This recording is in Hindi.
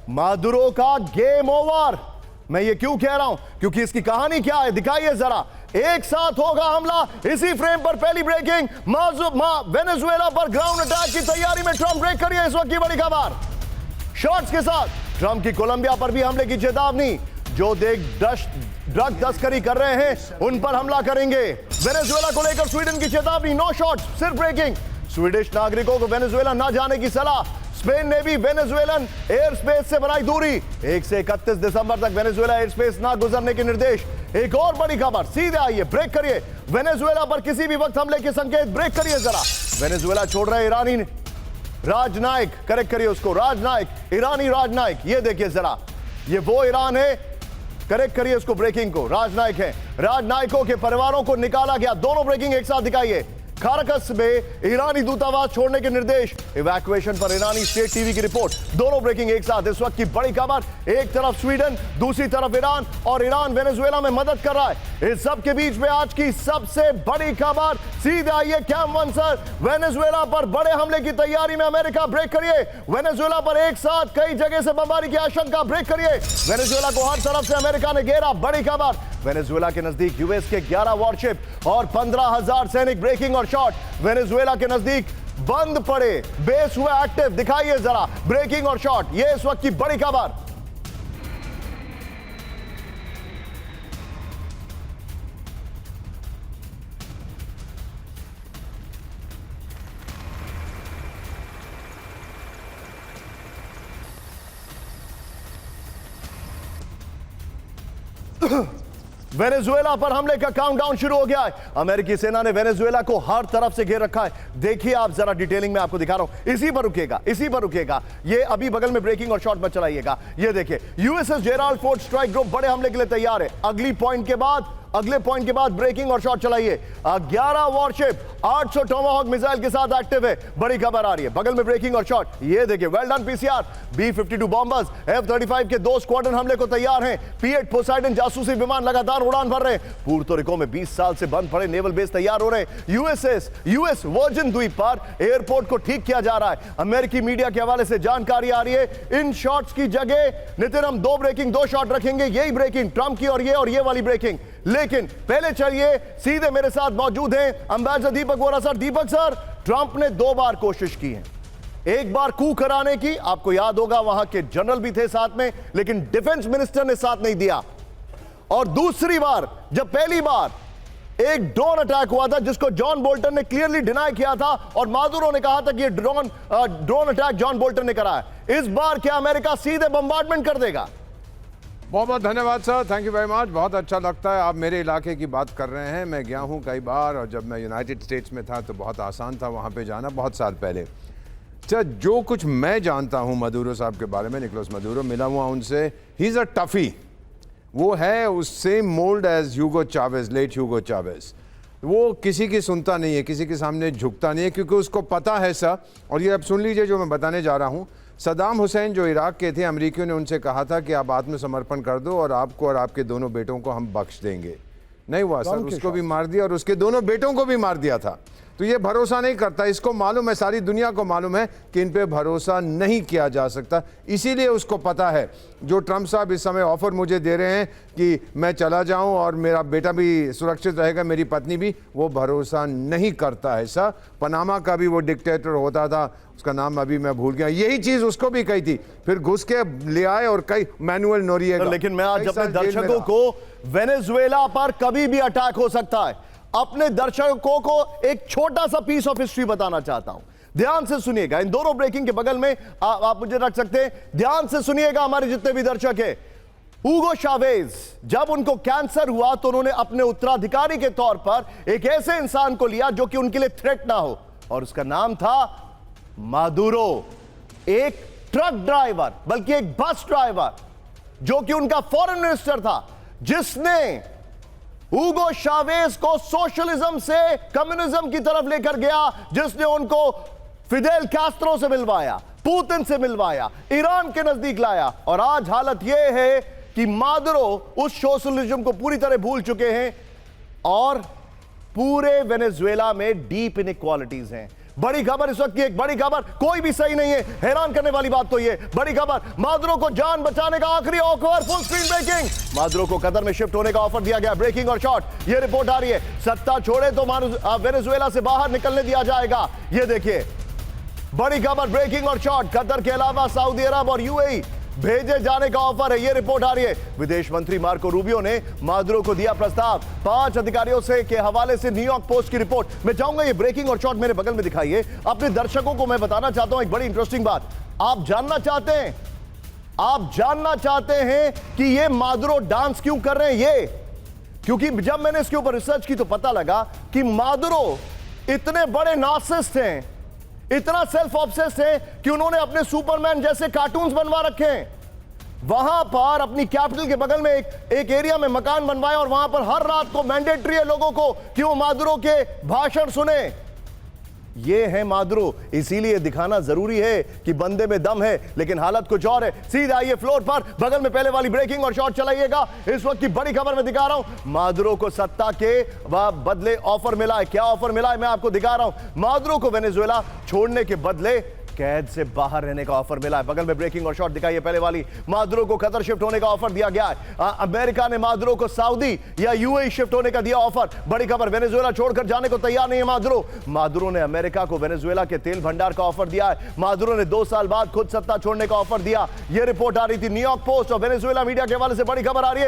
मादुरो का गेम ओवर। मैं ये क्यों कह रहा हूं? क्योंकि इसकी कहानी क्या है, दिखाइए जरा। एक साथ होगा हमला, इसी फ्रेम पर पहली ब्रेकिंग। वेनेजुएला पर ग्राउंड अटैक की तैयारी में ट्रंप। ब्रेक करिए इस वक्त की बड़ी खबर शॉट्स के साथ। ट्रंप की कोलंबिया पर भी हमले की चेतावनी। जो ड्रग तस्करी कर रहे हैं उन पर हमला करेंगे। वेनेजुएला को लेकर स्वीडन की चेतावनी। नो शॉट्स, सिर्फ ब्रेकिंग। स्वीडिश नागरिकों को वेनेजुएला न जाने की सलाह। स्पेन ने भी वेनेजुएलन एयर स्पेस से बनाई दूरी। 1 से 31 दिसंबर तक वेनेजुएला एयर स्पेस ना गुजरने के निर्देश। एक और बड़ी खबर, सीधे आइए, ब्रेक करिए। वेनेजुएला पर किसी भी वक्त हमले के संकेत। ब्रेक करिए जरा। वेनेजुएला छोड़ रहे ईरानी राजनायक, करेक्ट करिए उसको, राजनायक, ईरानी राजनायक। ये देखिए जरा, ये वो ईरान है, करेक्ट करिए उसको, ब्रेकिंग को। राजनायक है, राजनायकों के परिवारों को निकाला गया। दोनों ब्रेकिंग एक साथ दिखाइए। खारकस में ईरानी दूतावास छोड़ने के निर्देश। इवैक्यूएशन पर ईरानी स्टेट टीवी की रिपोर्ट। दोनों ब्रेकिंग एक साथ। इस वक्त की बड़ी खबर, एक तरफ स्वीडन, दूसरी तरफ ईरान, और ईरान वेनेजुएला में मदद कर रहा है। इस सब के बीच में आज की सबसे बड़ी खबर, सीधे आइए कैंप वंसर। वेनेजुएला पर बड़े हमले की तैयारी में अमेरिका। ब्रेक करिए। वेनेजुएला पर एक साथ कई जगह से बमबारी की आशंका। ब्रेक करिए। वेनेजुएला को हर तरफ से अमेरिका ने घेरा। बड़ी खबर, वेनेजुएला के नजदीक यूएस के 11 वॉरशिप और 15,000 सैनिक। ब्रेकिंग और शॉट। वेनेजुएला के नजदीक बंद पड़े, बेस हुए एक्टिव। दिखाइए जरा, ब्रेकिंग और शॉट। ये इस वक्त की बड़ी खबर। वेनेजुएला पर हमले का काउंटडाउन शुरू हो गया है। अमेरिकी सेना ने वेनेजुएला को हर तरफ से घेर रखा है। देखिए आप जरा, डिटेलिंग में आपको दिखा रहा हूं। इसी पर रुकिएगा, इसी पर रुकिएगा। ये अभी बगल में ब्रेकिंग और शॉट मत चलाइएगा। ये देखिए, USS Gerald Ford strike group बड़े हमले के लिए तैयार है। अगले पॉइंट के बाद ब्रेकिंग और शॉट चलाइए। 11 वॉरशिप 800 टोमाहॉक मिसाइल के साथ एक्टिव है। बड़ी खबर आ रही है, बगल में ब्रेकिंग और शॉट। ये देखिए, well done PCR. B-52 bombers F-35 के 2 स्क्वाड्रन हमले को तैयार हैं। P-8 पोसाइडन जासूसी विमान लगातार उड़ान भर रहे हैं। पुर्तो रिको में 20 साल से बंद पड़े नेवल बेस तैयार हो रहे हैं। यूएस वर्जिन द्वीप पर एयरपोर्ट को ठीक किया जा रहा है। अमेरिकी मीडिया के हवाले से जानकारी आ रही है। इन शॉट्स की जगह नितिन हम 2 ब्रेकिंग 2 शॉट रखेंगे। यही ब्रेकिंग ट्रंप की और ये वाली ब्रेकिंग। लेकिन पहले चलिए, सीधे मेरे साथ मौजूद हैं अंबेसडर दीपक वोरा सर। दीपक सर, ट्रंप ने 2 बार कोशिश की है। एक बार कू कराने की, आपको याद होगा, वहां के जनरल भी थे साथ में, लेकिन डिफेंस मिनिस्टर ने साथ नहीं दिया। और दूसरी बार, जब पहली बार एक ड्रोन अटैक हुआ था जिसको जॉन बोल्टन ने क्लियरली डिनाई किया था, और मादुरो ने कहा था कि ये ड्रोन अटैक जॉन बोल्टन ने करा है। इस बार क्या अमेरिका सीधे बम्बार्डमेंट कर देगा? बहुत बहुत धन्यवाद sir, thank you very much. बहुत अच्छा लगता है आप मेरे इलाके की बात कर रहे हैं। मैं गया हूं कई बार, और जब मैं यूनाइटेड स्टेट्स में था तो बहुत आसान था वहां पे जाना, बहुत साल पहले। सर, जो कुछ मैं जानता हूं मदुरो साहब के बारे में, निकोलस मदुरो, मिला हुआ उनसे, ही इज़ अ टफी। वो है उस सेम मोल्ड एज ह्यूगो चावेज, लेट ह्यूगो चावेज। वो किसी की सुनता नहीं है, किसी के सामने झुकता नहीं है, क्योंकि उसको पता है सर। और ये अब सुन लीजिए जो मैं बताने जा रहा हूँ। सद्दाम हुसैन जो इराक के थे, अमेरिकियों ने उनसे कहा था कि आप आत्मसमर्पण कर दो और आपको और आपके दोनों बेटों को हम बख्श देंगे। नहीं हुआ सर, उसको भी मार दिया और उसके दोनों बेटों को भी मार दिया था। तो ये भरोसा नहीं करता, इसको मालूम है, सारी दुनिया को मालूम है कि इन पे भरोसा नहीं किया जा सकता। इसीलिए उसको पता है। जो ट्रंप साहब इस समय ऑफर मुझे दे रहे हैं कि मैं चला जाऊं और मेरा बेटा भी सुरक्षित रहेगा, मेरी पत्नी भी, वो भरोसा नहीं करता है सर। पनामा का भी वो डिक्टेटर होता था, उसका नाम अभी मैं भूल गया, यही चीज उसको भी कही थी, फिर घुस के ले आए और कई मैनुअल नोरिएगा। लेकिन मैं आज अपने दर्शकों को वेनेजुएला पर कभी भी अटैक हो सकता है, अपने दर्शकों को एक छोटा सा पीस ऑफ हिस्ट्री बताना चाहता हूं। ध्यान से सुनिएगा, इन दोनों ब्रेकिंग के बगल में आप मुझे रख सकते हैं। ध्यान से सुनिएगा हमारे जितने भी दर्शक हैं। ऊगो चावेज, जब उनको कैंसर हुआ तो उन्होंने अपने उत्तराधिकारी के तौर पर एक ऐसे इंसान को लिया जो कि उनके लिए थ्रेट ना हो, और उसका नाम था मादुरो। एक ट्रक ड्राइवर, बल्कि एक बस ड्राइवर, जो कि उनका फॉरेन मिनिस्टर था, जिसने ऊगो चावेज को सोशलिज्म से कम्युनिज्म की तरफ लेकर गया, जिसने उनको फिदेल कैस्ट्रो से मिलवाया, पुतिन से मिलवाया, ईरान के नजदीक लाया। और आज हालत यह है कि मादुरो उस सोशलिज्म को पूरी तरह भूल चुके हैं, और पूरे वेनेजुएला में डीप इनइक्वालिटीज हैं। बड़ी खबर इस वक्त की, एक बड़ी खबर, कोई भी सही नहीं है। हैरान करने वाली बात तो ये बड़ी खबर, मादुरो को जान बचाने का आखिरी offer, full screen breaking. Maduro को कतर में शिफ्ट होने का ऑफर दिया गया, ब्रेकिंग और शॉट। ये रिपोर्ट आ रही है, सत्ता छोड़े तो वेनेजुएला से बाहर निकलने दिया जाएगा। ये देखिए बड़ी खबर, ब्रेकिंग और शॉट। कतर के अलावा सऊदी अरब और यूएई भेजे जाने का ऑफर है। यह रिपोर्ट आ रही है, विदेश मंत्री मार्को रूबियो ने मादुरो को दिया प्रस्ताव। 5 अधिकारियों से के हवाले से न्यूयॉर्क पोस्ट की रिपोर्ट। मैं चाहूंगा ये ब्रेकिंग और शॉट मेरे बगल में दिखाइए। अपने दर्शकों को मैं बताना चाहता हूं एक बड़ी इंटरेस्टिंग बात। आप जानना चाहते हैं कि ये मादुरो डांस क्यों कर रहे हैं? ये क्योंकि जब मैंने इसके ऊपर रिसर्च की तो पता लगा कि मादुरो इतने बड़े नार्सिसिस्ट हैं, इतना सेल्फ ऑब्सेस्ड है कि उन्होंने अपने सुपरमैन जैसे कार्टून्स बनवा रखे हैं। वहां पर अपनी कैपिटल के बगल में एक एरिया में मकान बनवाए और वहां पर हर रात को मैंडेटरी है लोगों को कि वो मादुरो के भाषण सुने। ये है मादुरो, इसीलिए दिखाना जरूरी है कि बंदे में दम है, लेकिन हालत कुछ और है। सीधा आइए फ्लोर पर, बगल में पहले वाली ब्रेकिंग और शॉट चलाइएगा। इस वक्त की बड़ी खबर मैं दिखा रहा हूं, मादुरो को सत्ता के बदले ऑफर मिला है। क्या ऑफर मिला है मैं आपको दिखा रहा हूं। मादुरो को वेनेजुएला छोड़ने के बदले कैद से बाहर रहने का ऑफर मिला है। बगल में ब्रेकिंग और शॉट दिखाइए पहले वाली, मादुरो को कतर शिफ्ट होने का ऑफर दिया गया है। अमेरिका ने मादुरो को सऊदी या यूएई शिफ्ट होने का दिया ऑफर। बड़ी खबर, वेनेजुएला छोड़कर जाने को तैयार नहीं है मादुरो। मादुरो ने अमेरिका को वेनेजुएला के तेल भंडार का ऑफर दिया है। मादुरो ने 2 साल बाद खुद सत्ता छोड़ने का ऑफर दिया। यह रिपोर्ट आ रही थी न्यूयॉर्क पोस्ट और वेनेजुएला मीडिया के हवाले से बड़ी खबर आ रही है।